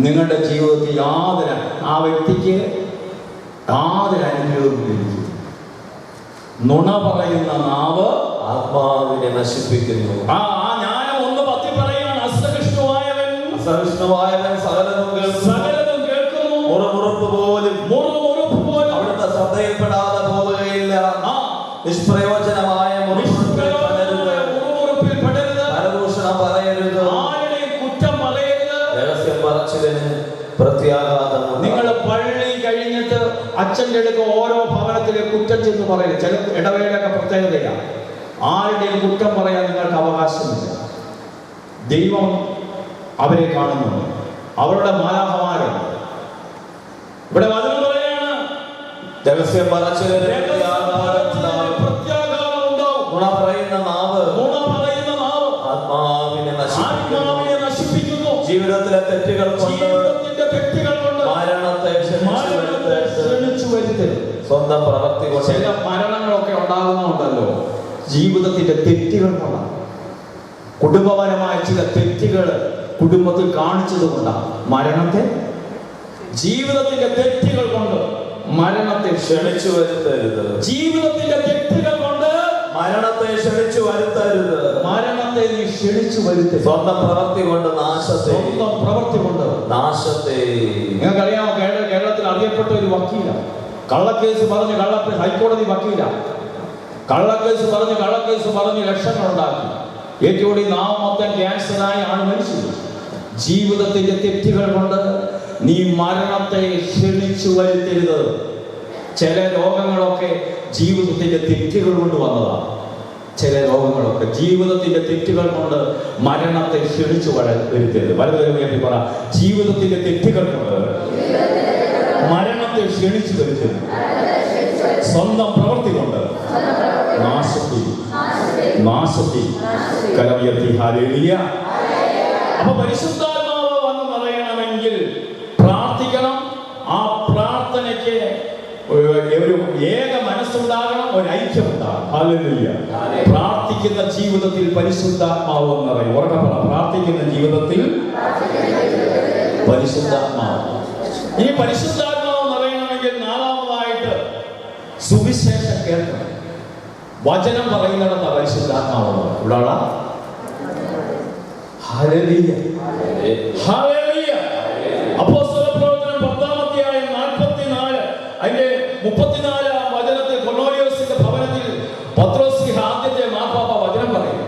നിങ്ങളുടെ ജീവിതത്തിൽ യാതൊരു ആ വ്യക്തിക്ക് യാതൊരു അനുഗ്രഹവും ലഭിക്കും. നുണ പറയുന്ന നാവ് ആത്മാവിനെ നശിപ്പിക്കുന്നു. ആ ജ്ഞാനം ഒന്ന് പത്തി പറയുകയാണ്. അസഹിഷ്ണുവായവൻ സകലതും കേൾക്കുന്നു, മുറുമുറുപ്പ് പോലും അവിടുത്തെ ശ്രദ്ധയിൽപ്പെടാതെ പോവുകയില്ല. നിഷ്പ്രയോജനമായ മുറുമുറുപ്പിൽ പെടരുത്, പരദൂഷണം പറയരുത്, ആരുടെയും കുറ്റം പറയരുത്, രഹസ്യം പറച്ചിലിന് പ്രത്യാഘാതം. നിങ്ങൾ പള്ളി കഴിഞ്ഞിട്ട് അച്ഛൻ്റെ അടുക്ക് ഓരോ ഭവനത്തിലെ കുറ്റം ചെന്ന് പറയരുത്. ചില ഇടവേളയൊക്കെ പ്രത്യേകതയാണ്. ആരുടെയും കുറ്റം പറയാൻ നിങ്ങൾക്ക് അവകാശമില്ല. ദൈവം അവരെ കാണുന്നുണ്ട്, അവരുടെ മാലാഖമാരുണ്ട്. ഇവിടെ വചനം പറയാണ് രഹസ്യം പറച്ചിലിന് നുണ പറയുന്ന നാവ് ആത്മാവിനെ നശിപ്പിക്കുന്നു. ജീവിതത്തിലെ തെറ്റുകൾ കൊണ്ട് മരണത്തെ ക്ഷണിച്ചു വരുത്തരുത്. സ്വന്തം പ്രവൃത്തി കൊണ്ട് ചില മരണങ്ങളൊക്കെ ഉണ്ടാകുന്നുണ്ടല്ലോ, ജീവിതത്തിന്റെ തെറ്റുകൾ കൊണ്ടാണ്. കുടുംബപരമായ ചില തെറ്റുകൾ കുടുംബത്തിൽ കാണിച്ചത് കൊണ്ടാണ് മരണത്തെ, ജീവിതത്തിന്റെ തെറ്റുകൾ കൊണ്ട് മരണത്തെ ക്ഷണിച്ചു വരുത്തരുത്. ജീവിതത്തിന്റെ തെറ്റുകൾ കൊണ്ട് മരണത്തെ ക്ഷണിച്ചു വരുത്തരുത്. മരണത്തെ നീ ക്ഷണിച്ചു വരുത്തരുത്. സ്വന്തം പ്രവൃത്തി കൊണ്ട് നാശത്തെ, സ്വന്തം പ്രവൃത്തി കൊണ്ട് നാശത്തെ. നിങ്ങൾക്കറിയാമോ, കേരളത്തിൽ അറിയപ്പെട്ട ഒരു വക്കീല കള്ളക്കേസ് പറഞ്ഞ് ഹൈക്കോടതി വക്കീല കള്ളക്കേസ് പറഞ്ഞ് ലക്ഷങ്ങൾ ഉണ്ടാക്കി. ഏറ്റവും നാവ് മൊത്തം ക്യാൻസറായി ആണ് മരിച്ചത്. ജീവിതത്തിന്റെ തെറ്റുകൾ കൊണ്ട് നീ മരണത്തെ ക്ഷണിച്ചു വരുത്തരുത്. ചില രോഗങ്ങളൊക്കെ ജീവിതത്തിന്റെ തെറ്റുകൾ കൊണ്ട് വന്നതാണ്. ചില രോഗങ്ങളൊക്കെ ജീവിതത്തിന്റെ തെറ്റുകൾ കൊണ്ട് മരണത്തെ ക്ഷണിച്ചു വരുത്തരുത്. വലതുവരെ പറ, ജീവിതത്തിന്റെ തെറ്റുകൾ കൊണ്ട് മരണത്തെ ക്ഷണിച്ചു വരുത്തരുത്. സ്വന്തം പ്രവൃത്തി കൊണ്ട് നാശത്തിൽ കരമുയർത്തി ഹല്ലേലൂയ. അപ്പൊ പരിശുദ്ധാത്മാവ് വന്ന് പറയണമെങ്കിൽ പ്രാർത്ഥിക്കണം. ആ പ്രാർത്ഥനയ്ക്ക് ഒരു ഏക മനസ്സുണ്ടാകണം, ഒരു ഐക്യം ഉണ്ടാകണം. ഹല്ലേലൂയ. പ്രാർത്ഥിക്കുന്ന ജീവിതത്തിൽ പരിശുദ്ധാത്മാവ് എന്ന് പറയും. ഉറക്കെ പറ, പ്രാർത്ഥിക്കുന്ന ജീവിതത്തിൽ പരിശുദ്ധാത്മാവ്. ഇനി പരിശുദ്ധാത്മാവ് എന്ന് പറയണമെങ്കിൽ നാലാമതായിട്ട് സുവിശേഷം കേൾക്കണം. വചനം പറയുന്നിടത്ത പരിശുദ്ധാത്മാവ് ഇവിടെയുള്ള ഹല്ലേലൂയ. ഹല്ലേലൂയ. അപ്പോസ്തല പ്രവർത്തനം 10-ാം അധ്യായം 44 അതിന്റെ 34-ാം വചനത്തിൽ കൊർന്നേലിയോസിന്റെ ഭവനത്തിൽ പത്രോസ് ആദ്യത്തെ മാർപ്പാപ്പ വചനം പറയും.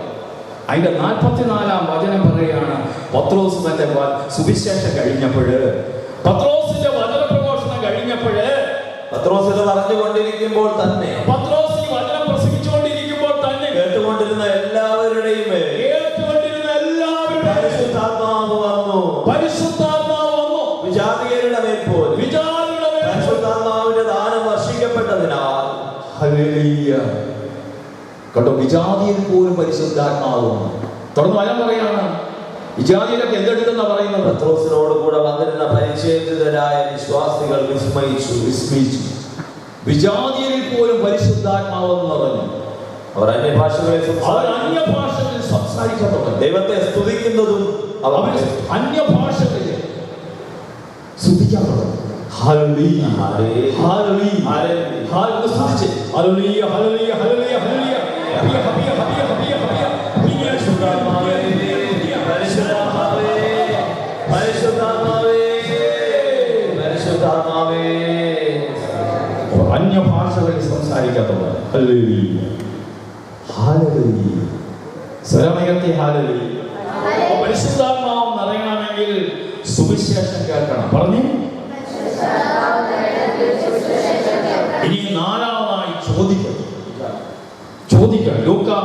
അതിന്റെ 44-ാം വചനം പറയുകയാണ്, പത്രോസ് തന്റെ സുവിശേഷം കഴിഞ്ഞപ്പോഴ്, പത്രോസിന്റെ വചന പ്രഘോഷണം കഴിഞ്ഞപ്പോഴ്, പത്രോസ് ഇത് പറഞ്ഞുകൊണ്ടിരിക്കുമ്പോൾ തന്നെ, പത്രോസ് ഈ വചനം പ്രസംഗിച്ചുകൊണ്ടിരിക്കുമ്പോൾ തന്നെ കേട്ടുകൊണ്ടിരുന്ന എല്ലാവരുടെയും പരിശുദ്ധാത്മാവ് വന്നു. വിജാതീയരുടെ മേൽ പോലും പരിശുദ്ധാത്മാവിന്റെ ദാനം വർഷിക്കപ്പെട്ടതിനാൽ. ഹല്ലേലൂയ. കേട്ടോ, വിജാതിയിൽ പോലും പരിശുദ്ധാത്മാവ് വന്നു. തുടർന്ന് വചനം പറയാണ്, വിജാതിയിലൊക്കെ എന്തെടുത്തെന്നാ പറയുന്നത്? പത്രോസിനോട് കൂടെ വന്നിരുന്ന പരിചയരായ വിശ്വാസികൾ വിസ്മയിച്ചു. വിജാതിയിൽ പോലും പരിശുദ്ധാത്മാവ് എന്ന് പറഞ്ഞു. അവർ അന്യഭാഷകളിൽ സംസാരിക്കാൻ തുടങ്ങി. ദൈവത്തെ സ്തുതിക്കുന്നതും അവർ അന്യഭാഷകളിൽ സ്തുതിക്കാൻ തുടങ്ങി. ഹല്ലേലൂയ, ഹല്ലേലൂയ, ഹല്ലേലൂയ, ഹല്ലേലൂയ, ഹല്ലേലൂയ, ഹല്ലേലൂയ, ഹല്ലേലൂയ. അന്യഭാഷകളിൽ സംസാരിക്കാൻ തുടങ്ങി. ഹല്ലേലൂയ, ഹല്ലേലൂയ. സ്വരമയത്തെ ഹല്ലേലൂയ. പരിശുദ്ധാത്മാവ് നിറയണമെങ്കിൽ സുവിശേഷം കേൾക്കണം. പറഞ്ഞു. ഇനി നാലാമതായി ചോദിക്കണം. ലൂക്കാ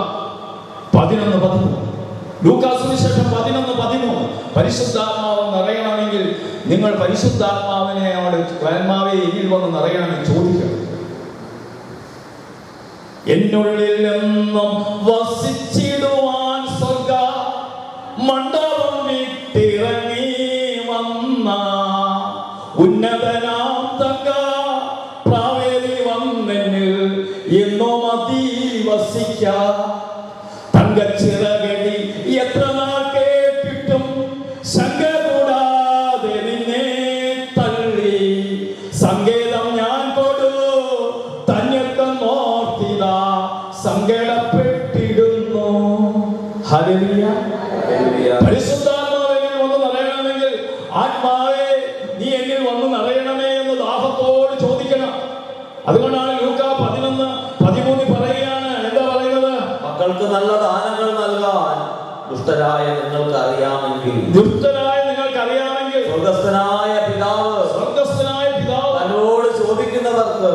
11:13. ലൂക്കാ സുവിശേഷം 11:13. പരിശുദ്ധാത്മാവ് നിറയണമെങ്കിൽ നിങ്ങൾ പരിശുദ്ധാത്മാവിനെ ആത്മാവെ എന്നിൽ വന്ന് നിറയണമെങ്കിൽ ചോദിക്കണം. എന്നുള്ളിൽ നിന്നും വസിച്ചിടുവാൻ സ്വർഗ മണ്ഡപം വിട്ടിറങ്ങി വന്ന ഉന്നതനാം തങ്ക പ്രാവേലി വന്നെന്നിൽ എന്നോ അധിവസിക്ക തങ്കച്ചിറകടി എത്ര നാൾ കേട്ടിട്ടും ശങ്ക കൂടാതെ ആത്മാവേ നീ എന്നിൽ വന്ന് നിറയണമേ എന്ന് ദാഹത്തോട് ചോദിക്കണം. അതുകൊണ്ടാണ് ലൂക്കാ 11:13 പറയുകയാണ്. എന്താ പറയുന്നത്? മക്കൾക്ക് നല്ല ദാനങ്ങൾ നൽകാൻ ദുഷ്ടരായ നിങ്ങൾക്ക് അറിയാമെങ്കിൽ സ്വർഗസ്ഥനായ പിതാവ് തന്നോട് ചോദിക്കുന്നവർക്ക്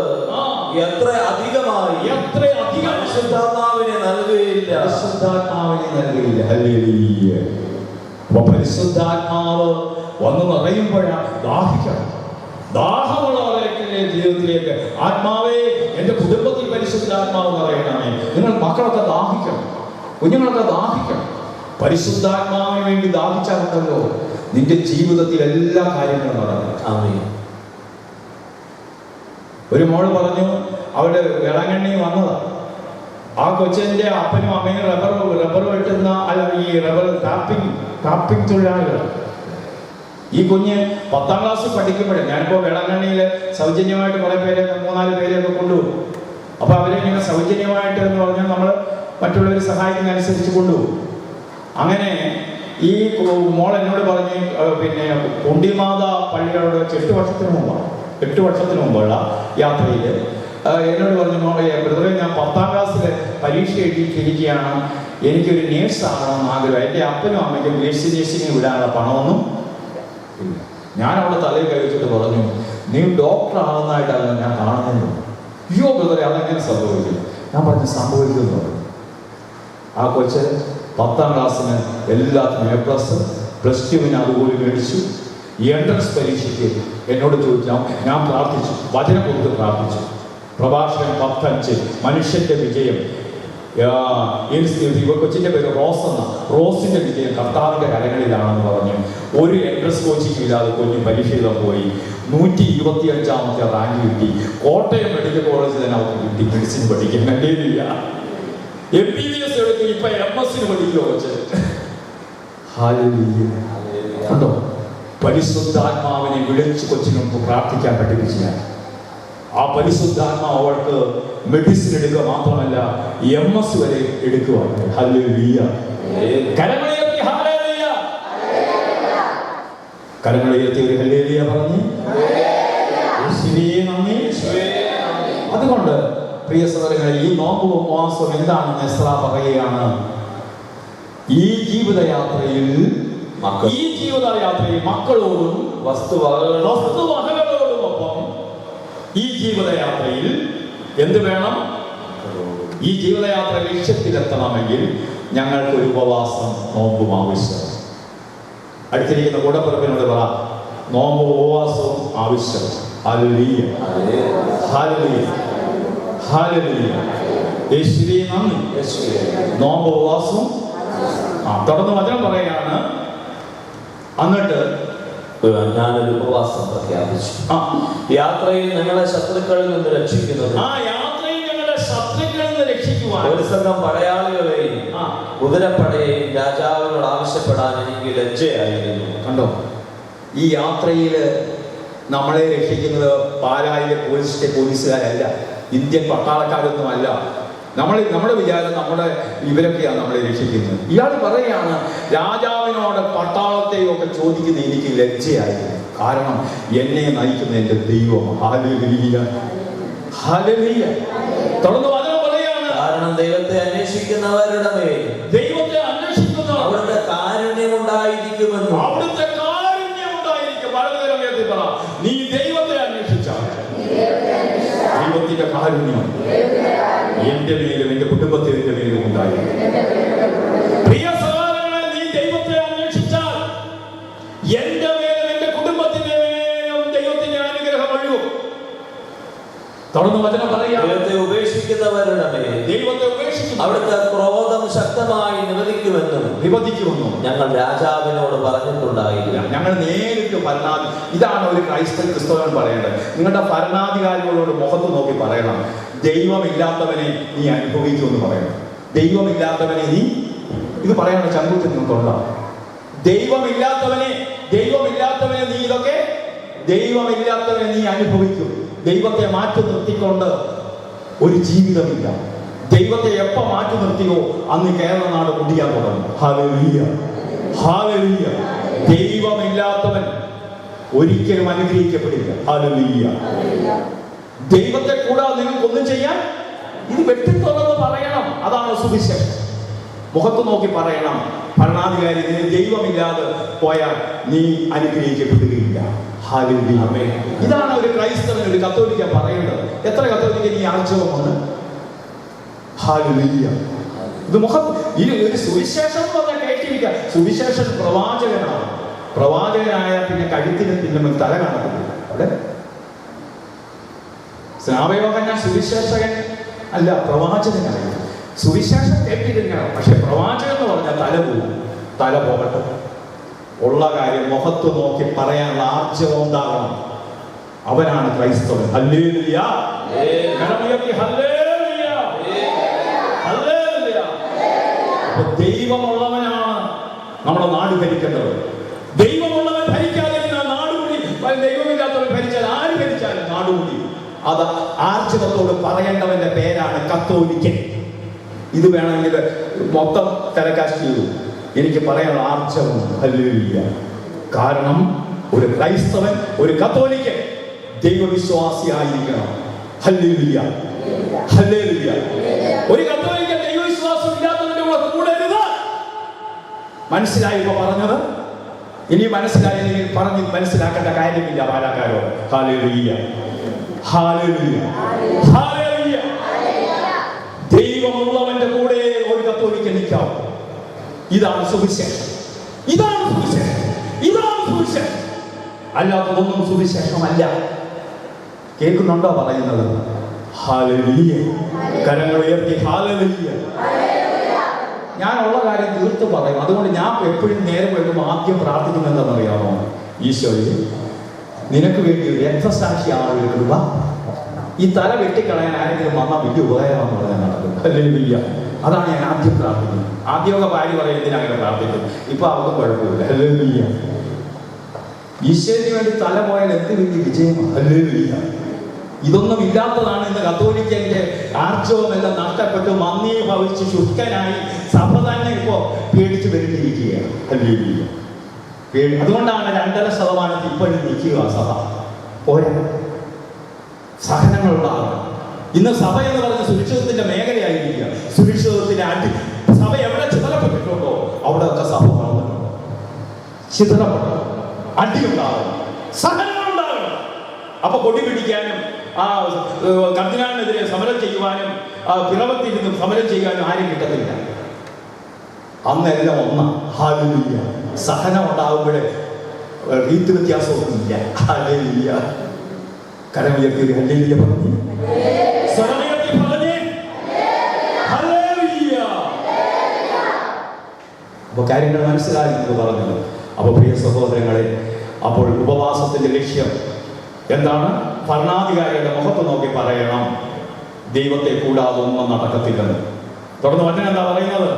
എത്ര അധികമായി പരിശുദ്ധാത്മാവിനെ നൽകുകയില്ല. അപ്പൊ പരിശുദ്ധാത്മാവ് വന്ന് നിറയുമ്പോഴാണ് ദാഹിക്കണം. ദാഹമുള്ളവരുടെ ജീവിതത്തിലേക്ക് ആത്മാവേ എന്റെ കുടുംബത്തിൽ പരിശുദ്ധാത്മാവ് നിറയണമേ. നിങ്ങൾ മക്കളൊക്കെ ദാഹിക്കണം, കുഞ്ഞുങ്ങളൊക്കെ ദാഹിക്കണം. പരിശുദ്ധാത്മാവിന് വേണ്ടി ദാഹിച്ചാലുണ്ടല്ലോ നിന്റെ ജീവിതത്തിൽ എല്ലാ കാര്യങ്ങളും നടക്കും. ഒരു മോള് പറഞ്ഞു, അവിടെ വേളാങ്കണ്ണി വന്നതാ. ആ കൊച്ചിന്റെ അപ്പനും അമ്മയും റബ്ബർ വെട്ടുന്ന ഈ റബ്ബർ ടാപ്പിംഗ് തൊഴിലാളികൾ. ഈ കുഞ്ഞ് 10ാം ക്ലാസ്സിൽ പഠിക്കുമ്പോഴേ, ഞാനിപ്പോൾ വേളാങ്കണ്ണിയിൽ സൗജന്യമായിട്ട് കുറെ പേരെ 3-4 പേരെയൊക്കെ കൊണ്ടുപോകും. അപ്പൊ അവരെ ഇങ്ങനെ സൗജന്യമായിട്ട് എന്ന് പറഞ്ഞാൽ നമ്മൾ മറ്റുള്ളവർ സഹായിക്കുന്ന അനുസരിച്ച് കൊണ്ടുപോകും. അങ്ങനെ ഈ മോൾ എന്നോട് പറഞ്ഞ്, പിന്നെ കുണ്ടിമാത പള്ളിയോട് 8 വർഷത്തിന് മുമ്പുള്ള യാത്രയിൽ എന്നോട് പറഞ്ഞു, മോളെ ബ്രദറെ ഞാൻ 10ാം ക്ലാസ്സിൽ പരീക്ഷ എഴുതിയിട്ടിരിക്കുകയാണ്, എനിക്കൊരു നേഴ്സ് ആകണമെന്ന് ആഗ്രഹം. എൻ്റെ അപ്പനും അമ്മയ്ക്കും നേഴ്സിംഗ് വിടാനുള്ള പണമൊന്നും ഇല്ല. ഞാൻ അവിടെ തലയിൽ കഴിച്ചിട്ട് പറഞ്ഞു, നീ ഡോക്ടർ ആകുന്നതായിട്ടല്ല ഞാൻ കാണുന്നത്. അയ്യോ ബ്രദറെ അതെങ്ങനെ സംഭവിക്കും? ഞാൻ പറഞ്ഞു സംഭവിക്കുമെന്ന് പറഞ്ഞു. ആ കൊച്ച് 10ാം ക്ലാസ്സിന് എല്ലാത്തിനും A+, +2 അതുപോലെ മേടിച്ചു. എൻട്രൻസ് പരീക്ഷയ്ക്ക് എന്നോട് ചോദിച്ചാൽ ഞാൻ പ്രാർത്ഥിച്ചു, വചനം കൊടുത്ത് പ്രാർത്ഥിച്ചു. പ്രഭാഷകൻ 10:5 മനുഷ്യന്റെ വിജയം. കൊച്ചിന്റെ പേര് റോസ് എന്ന, റോസിന്റെ വിജയം കർത്താവിന്റെ കരങ്ങളിലാണെന്ന് പറഞ്ഞു. ഒരു എൻട്രൻസ് കോച്ചിങ് ഇല്ലാതെ കുഞ്ഞ് പരീക്ഷ എഴുതാൻ പോയി. 125ാമത്തെ റാങ്ക് കിട്ടി. കോട്ടയം മെഡിക്കൽ കോളേജിൽ തന്നെ അവർക്ക് കിട്ടി മെഡിസിൻ പഠിക്കാൻ. കണ്ടില്ല, MBBS എടുത്തു, ഇപ്പൊ MS പഠിക്കുക വെച്ച്. കണ്ടോ, പരിശുദ്ധാത്മാവിനെ വിളിച്ച് കൊച്ചിന് പ്രാർത്ഥിക്കാൻ പഠിപ്പിച്ചില്ല. ആ പരിശുദ്ധാത്മാവ് അവൾക്ക് മെഡിസിൻ എടുക്കുക മാത്രമല്ല MS വരെ എടുക്കുവാണ്. ഹല്ലേലൂയ. കരങ്ങളുയർത്തി ഹല്ലേലൂയ, കരങ്ങളുയർത്തി ഒരു ഹല്ലേലൂയ പറഞ്ഞ് യേശുവേ നന്ദി. അതുകൊണ്ട് പ്രിയ സഹോദരങ്ങളെ, ഈ നോമ്പ് ഉപവാസം എന്താണെന്ന് എസ്രാ പറയുകയാണ്. ഈ ജീവിതയാത്രയിൽ മക്കളോടും വസ്തുവകകളോടുമൊപ്പം ഈ ജീവിതയാത്രയിൽ എന്ത് വേണം? ഈ ജീവിതയാത്ര ലക്ഷ്യത്തിലെത്തണമെങ്കിൽ ഞങ്ങൾക്ക് ഒരു ഉപവാസം നോമ്പും ആവശ്യം. അടുത്തിരിക്കുന്ന കൂടപ്പിറപ്പിനോട് പറ, നോമ്പ് ഉപവാസവും ആവശ്യം. ഹല്ലേലൂയ, ഹല്ലേലൂയ, ഹല്ലേലൂയ. യേശുവേ നന്ദി. നോമ്പ് ഉപവാസവും തുടർന്ന് വചനം പറയുകയാണ്. എന്നിട്ട് ഞാനൊരു ഉപവാസം പ്രഖ്യാപിച്ചു. യാത്രയിൽ ഞങ്ങളെ ശത്രുക്കളിൽ നിന്ന് രക്ഷിക്കുന്നത്, ഒരു സംഘം പടയാളികളെയും കുതിരപ്പടയെയും രാജാവിനോട് ആവശ്യപ്പെടാൻ എനിക്ക് ലജ്ജയായിരുന്നു. കണ്ടോ, ഈ യാത്രയിൽ നമ്മളെ രക്ഷിക്കുന്നത് പാലായിലെ പോലീസുകാരല്ല, ഇന്ത്യൻ പട്ടാളക്കാരൊന്നും അല്ല. നമ്മുടെ വിചാരം ഇവരൊക്കെയാണ് നമ്മളെ രക്ഷിക്കുന്നത്. ഇയാൾ പറയുകയാണ്, രാജാവിനോട് പട്ടാളത്തെയും ഒക്കെ ചോദിക്കുന്ന എനിക്ക് ലജ്ജയായിരുന്നു. കാരണം എന്നെ നയിക്കുന്ന എൻ്റെ ദൈവം. Hallelujah, hallelujah. തുടർന്ന് വചനം പറയുകയാണ്, കാരണം ദൈവത്തെ അന്വേഷിക്കുന്നവരുടെ മേൽ അവിടുത്തെ കാരുണ്യം ഉണ്ടായിരിക്കുമെന്നും. നീ ദൈവത്തെ അന്വേഷിച്ചാൽ ദൈവത്തിന്റെ കാരുണ്യം എന്റെ മേലും എന്റെ കുടുംബത്തിന്റെ മേലും ഉണ്ടായിരുന്നു. പ്രിയ സഹോദരങ്ങളെ, നീ ദൈവത്തെ അന്വേഷിച്ചാൽ എന്റെ മേലും എന്റെ കുടുംബത്തിന്റെ മേലും ദൈവത്തിന്റെ അനുഗ്രഹം ഒഴുകും. തുടർന്ന് വചനം പറയാം, ദൈവത്തെ ഉപേക്ഷിക്കുന്നവരുടെ മേൽ അവിടുത്തെ ക്രോധം ശക്തമായി നിവദിക്കുമെന്നും ഞങ്ങൾ രാജാവിനോട് പറഞ്ഞിട്ടുണ്ടായില്ല. ഞങ്ങൾ നേരിട്ട് ഭരണാധി, ഇതാണ് ഒരു ക്രിസ്തവൻ പറയേണ്ടത്. നിങ്ങളുടെ ഭരണാധികാരികളോട് മുഖത്ത് നോക്കി പറയണം, ദൈവമില്ലാത്തവനെ നീ അനുഭവിക്കുമെന്ന് പറയണം. ദൈവമില്ലാത്തവനെ നീ, ഇത് പറയണം ചങ്കൂറ്റം നിങ്ങൾക്കുണ്ടാവും. ദൈവമില്ലാത്തവനെ നീ ഇതൊക്കെ, ദൈവമില്ലാത്തവനെ നീ അനുഭവിക്കും. ദൈവത്തെ മാറ്റി നിർത്തിക്കൊണ്ട് ഒരു ജീവിതമില്ല. ദൈവത്തെ എപ്പോ മാറ്റി നിർത്തിയോ അന്ന് കേരള നാട് കുടിയാൻ തുടങ്ങും. Hallelujah, hallelujah. ദൈവമില്ലാത്തവൻ ഒരിക്കലും അനുഗ്രഹിക്കപ്പെടില്ല. ഹല്ലേലൂയ. ദൈവത്തെ കൂടാതെ നിങ്ങൾക്കൊന്നും ചെയ്യാൻ ഇത് വെട്ടിത്തുറന്ന് പറയണം. അതാണ് സുവിശേഷം. മുഖത്ത് നോക്കി പറയണം. ഭരണാധികാരി നീ ദൈവമില്ലാതെ പോയാൽ നീ അനുഗ്രഹിക്കപ്പെടുകയില്ല. ഹല്ലേലൂയ. ഇതാണ് ഒരു ക്രൈസ്തവൻ, ഒരു കത്തോലിക്ക പറയേണ്ടത്. എത്ര കത്തോലിക്ക ഈ ആർജവമുണ്ട്? ഹല്ലേലൂയ. ഇത് ഇത് ഒരു സുവിശേഷം എന്ന് പറഞ്ഞാൽ കേട്ടിരിക്കുക. സുവിശേഷൻ പ്രവാചകനാണ്. പ്രവാചകനായ പിന്നെ കഴുത്തിന് പിന്നെ തല കാണത്തില്ല. അവിടെ സ്നാപയോഹന്നാൻ സുവിശേഷകൻ അല്ല, പ്രവാചകനായി. സുവിശേഷം കേട്ടിരിക്കണം, പക്ഷെ പ്രവാചകൻ എന്ന് പറഞ്ഞാൽ തല പോകും. തല പോകട്ടെ. ഉള്ള കാര്യം മുഖത്ത് നോക്കി പറയാനുള്ള ആർജവം ഉണ്ടാകണം. അവനാണ് ക്രൈസ്തവൻ. ഹല്ലേലൂയ. കരമുയർത്തി ഹല്ലേലൂയ. ഹല്ലേലൂയ. അപ്പൊ ദൈവമുള്ളവനാണ് നമ്മുടെ നാട് ഭരിക്കേണ്ടത്. ദൈവമുള്ളവൻ ഭരിക്കാതെ നാട് കൂടി, ദൈവമില്ലാത്തവൻ ഭരിച്ചാൽ ആര് ഭരിച്ചാലും നാട് കൂടി. അത് ആർജവത്തോട് പറയേണ്ടവന്റെ പേരാണ് കത്തോലിക്കൻ. ഇത് വേണമെങ്കിൽ മൊത്തം ടെലികാസ്റ്റ് ചെയ്തു. എനിക്ക് പറയാനുള്ള ആർജവം. ഹല്ലേലൂയ. കാരണം ഒരു ക്രൈസ്തവൻ, ഒരു കത്തോലിക്കൻ ദൈവവിശ്വാസിയായിരിക്കണം. ഹല്ലേലൂയ. ഹല്ലേലൂയ. ഒരു കത്തോലിക്കൻ ദൈവവിശ്വാസം ഇല്ലാത്തവന്റെ കൂടെ കൂടരുത്. മനസ്സിലായി ഇപ്പൊ പറഞ്ഞത്? ഇനി മനസ്സിലായില്ലെങ്കിൽ പറഞ്ഞ് മനസ്സിലാക്കേണ്ട കാര്യമില്ല പാലക്കാരോട്. ഹല്ലേലൂയ. ഹല്ലേലൂയ. ഹല്ലേലൂയ. ദൈവമുള്ളവന്റെ കൂടെ ഒരു കത്തോലിക്കൻ നിൽക്കാം. ഇതാണ് സുവിശേഷം. ഇതാണ് സുവിശേഷം. ഇതാണ് സുവിശേഷം. അല്ലാത്തതൊന്നും സുവിശേഷമല്ല. കേൾക്കുന്നുണ്ടോ പറയുന്നത്? ഹല്ലേലൂയ. കരങ്ങൾ ഉയർത്തി ഹല്ലേലൂയ. ഞാനുള്ള കാര്യം തീർത്ത് പറയും. അതുകൊണ്ട് ഞാൻ എപ്പോഴും നേരം വെക്കുമ്പോൾ ആദ്യം പ്രാർത്ഥിക്കുന്നത് എന്താണെന്നറിയാമോ? ഈശോയെ, നിനക്ക് വേണ്ടി ഒരു രക്തസാക്ഷിയാണ് ഒരു കൃപ. ഈ തല വെട്ടിക്കളയാൻ ആരെങ്കിലും വന്നാൽ വലിയ ഉപകാരമാണെന്ന് പറയാൻ നടക്കും. ഹല്ലേലൂയ. അതാണ് ഞാൻ ആദ്യം പ്രാർത്ഥിക്കുന്നത്. ആദ്യമൊക്കെ ഭാര്യ പറയുന്നതിന് അങ്ങനെ പ്രാർത്ഥിക്കും. ഇപ്പൊ അവർക്ക് കുഴപ്പമില്ല. ഹല്ലേലൂയ. ഈശോയ്ക്ക് വേണ്ടി തല പോയാൽ എന്ത് വലിയ വിജയമാണ്. ഹല്ലേലൂയ. ഇതൊന്നും ഇല്ലാത്തതാണ് ഇന്ന് കത്തോലിക്കന്റെ ആർജവം എല്ലാം നഷ്ടപ്പെട്ട് മന്ദീഭവിച്ച് ശുഷ്കനായി സഭ തന്നെ ഇപ്പോ പേടിച്ച് വരുത്തിയിരിക്കുകയാണ്. ഹല്ലേലൂയ. അതുകൊണ്ടാണ് 2.5% ഇപ്പോഴും നിൽക്കുക സഭ. പോരാ, സഹനങ്ങളുണ്ടാകണം. ഇന്ന് സഭ എന്ന് പറഞ്ഞ സുരക്ഷിതത്തിന്റെ മേഖലയായിരിക്കുക. സുരക്ഷിതത്തിന്റെ സഭ എവിടെ ചിതറപ്പെട്ടിട്ടുണ്ടോ അവിടെയൊക്കെ സഭ വളർന്നിട്ടുണ്ടോ? ചിതറപ്പെടണം, അടിയുണ്ടാകണം, സഹനങ്ങളുണ്ടാകണം. അപ്പൊ കൊടി പിടിക്കാനും കർദിനാളിനെതിരെ സമരം ചെയ്യുവാനും പിറവത്തിരുന്ന് സമരം ചെയ്യാനും ആരും കിട്ടത്തില്ല. അന്നെല്ലാം ഒന്നാ. ഹല്ലേലൂയ. സഹനം ഉണ്ടാകുമ്പോഴേ റീതി വ്യത്യാസമൊന്നുമില്ല. ഹല്ലേലൂയ. കരമുയർത്തി ഹല്ലേലൂയ പറഞ്ഞു. സ്വരമുയർത്തി പറഞ്ഞേ ഹല്ലേലൂയ. അപ്പൊ കാര്യങ്ങൾ മനസ്സിലായി എന്ന് പറഞ്ഞത്. അപ്പൊ പ്രിയ സഹോദരങ്ങളെ, അപ്പോൾ ഉപവാസത്തിന്റെ ലക്ഷ്യം എന്താണ്? ഭരണാധികാരിയുടെ മുഖത്ത് നോക്കി പറയണം, ദൈവത്തെ കൂടാതെ ഒന്നും നടക്കത്തില്ലെന്ന്. തുടർന്ന് വചനം എന്താ പറയുന്നത്?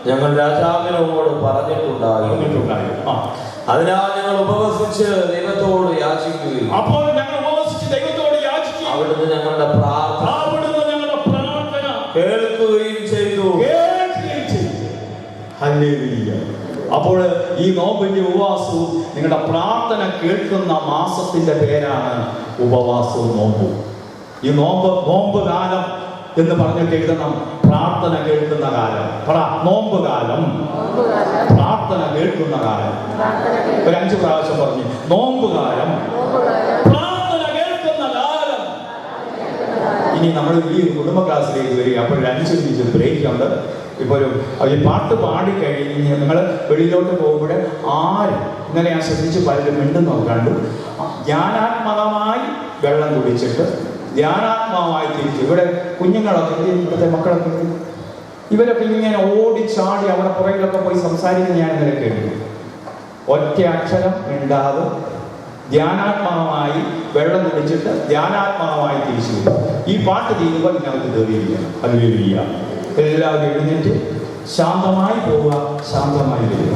ഞങ്ങൾ രാജാവിനോട് പറഞ്ഞിട്ടുണ്ടായി. അതിനാൽ ഞങ്ങൾ ഉപവസിച്ച് ദൈവത്തോട് യാചിക്കുകയും അപ്പോൾ ഞങ്ങൾ ഉപവസിച്ച് ദൈവത്തോട് യാചിക്കുകയും അവിടുന്ന് ഞങ്ങളുടെ പ്രാർത്ഥന കേൾക്കുകയും ചെയ്തു. ഹല്ലേലൂയ. അപ്പോൾ ഈ നോമ്പിന്റെ ഉപവാസവും നിങ്ങളുടെ പ്രാർത്ഥന കേൾക്കുന്ന മാസത്തിന്റെ പേരാണ് ഉപവാസവും നോമ്പും. ഈ നോമ്പ് കാലം എന്ന് പറഞ്ഞിട്ട് എഴുതണം. പ്രാർത്ഥന കേൾക്കുന്ന കാലം. നോമ്പ് കാലം, പ്രാർത്ഥന കേൾക്കുന്ന കാലം. ഒരു 5 പ്രാവശ്യം പറഞ്ഞു. നോമ്പ് കാലം, പ്രാർത്ഥന കേൾക്കുന്ന കാലം. ഇനി നമ്മൾ ഈ കുടുംബ ക്ലാസ്സിലേക്ക് വരിക. അപ്പോൾ ഒരു 5 മിനിറ്റ് ബ്രേക്ക് ഉണ്ട്. ഇപ്പോൾ ഈ പാട്ട് പാടിക്കഴിഞ്ഞ് നിങ്ങൾ വെളിയിലോട്ട് പോകുമ്പോൾ ആരും ഇന്നലെ ഞാൻ ശ്രദ്ധിച്ച് പലരും മിണ്ടും നോക്കാണ്ട് ധ്യാനാത്മകമായി വെള്ളം കുടിച്ചിട്ട് ധ്യാനാത്മാവായി തിരിച്ചു. ഇവിടെ കുഞ്ഞുങ്ങളൊക്കെ, ഇവിടുത്തെ മക്കളൊക്കെ, ഇവരൊക്കെ ഇങ്ങനെ ഓടിച്ചാടി അവിടെ പുറകിലൊക്കെ പോയി സംസാരിക്കുന്ന ഞാൻ ഇന്നലെ കേട്ടു. ഒറ്റ അക്ഷരം മിണ്ടാതെ ധ്യാനാത്മകമായി വെള്ളം കുടിച്ചിട്ട് ധ്യാനാത്മകമായി തിരിച്ചു. ഈ പാട്ട് ചെയ്യുമ്പോൾ നിങ്ങൾക്ക് തെളിയില്ല. ഹല്ലേലൂയ. എല്ലാവരും എഴുന്നേറ്റ് ശാന്തമായി പോവുക, ശാന്തമായി വരിക.